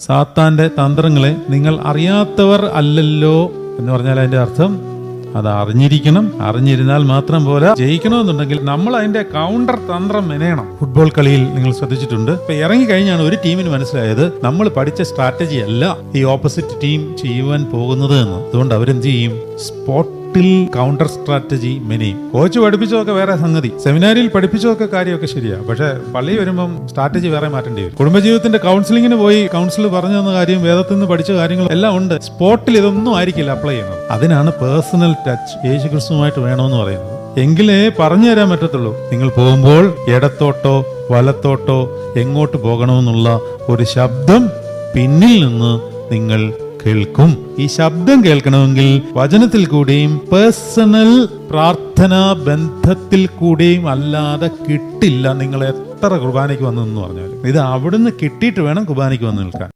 സാത്താന്റെ തന്ത്രങ്ങളെ നിങ്ങൾ അറിയാത്തവർ അല്ലല്ലോ എന്ന് പറഞ്ഞാൽ അതിന്റെ അർത്ഥം അത് അറിഞ്ഞിരിക്കണം. അറിഞ്ഞിരുന്നാൽ മാത്രം പോരാ, ജയിക്കണമെന്നുണ്ടെങ്കിൽ നമ്മൾ അതിന്റെ കൗണ്ടർ തന്ത്രം മെനയണം. ഫുട്ബോൾ കളിയിൽ നിങ്ങൾ ശ്രദ്ധിച്ചിട്ടുണ്ട്, ഇപ്പൊ ഇറങ്ങി കഴിഞ്ഞാണ് ഒരു ടീമിന് മനസ്സിലായത് നമ്മൾ പഠിച്ച സ്ട്രാറ്റജി അല്ല ഈ ഓപ്പോസിറ്റ് ടീം ചെയ്യുവാൻ പോകുന്നത് എന്ന്. അതുകൊണ്ട് അവരെന്ത് ചെയ്യും? സ്പോട്ടിൽ കൗണ്ടർ സ്ട്രാറ്റജി മെനയും. കോച്ച് പഠിപ്പിച്ചതൊക്കെ വേറെ സംഗതി, സെമിനാരിയിൽ പഠിപ്പിച്ചതൊക്കെ കാര്യമൊക്കെ ശരിയാ, പക്ഷെ പള്ളി വരുമ്പം സ്ട്രാറ്റജി വേറെ മാറ്റേണ്ടി വരും. കുടുംബജീവിതത്തിന്റെ കൗൺസിലിങ്ങിന് പോയി കൗൺസിൽ പറഞ്ഞു തന്ന കാര്യം, വേദത്തിൽ നിന്ന് പഠിച്ച കാര്യങ്ങൾ എല്ലാം ഉണ്ട്. സ്പോട്ടിൽ ഇതൊന്നും ആയിരിക്കില്ല അപ്ലൈ ചെയ്യുന്നത്. അതിനാണ് പേഴ്സണൽ ടച്ച് യേശുക്രിസ്തുവുമായിട്ട് വേണമെന്ന് പറയുന്നത്. എങ്കിലേ പറഞ്ഞു തരാൻ പറ്റത്തുള്ളൂ. നിങ്ങൾ പോകുമ്പോൾ ഇടത്തോട്ടോ വലത്തോട്ടോ എങ്ങോട്ട് പോകണമെന്നുള്ള ഒരു ശബ്ദം പിന്നിൽ നിന്ന് നിങ്ങൾ കേൾക്കും. ഈ ശബ്ദം കേൾക്കണമെങ്കിൽ വചനത്തിൽ കൂടെയും പേഴ്സണൽ പ്രാർത്ഥനാ ബന്ധത്തിൽ കൂടെയും അല്ലാതെ കിട്ടില്ല. നിങ്ങൾ എത്ര കുർബാനയ്ക്ക് വന്നെന്ന് പറഞ്ഞാലും ഇത് അവിടുന്ന് കിട്ടിയിട്ട് വേണം കുർബാനയ്ക്ക് വന്ന് നിൽക്കാൻ.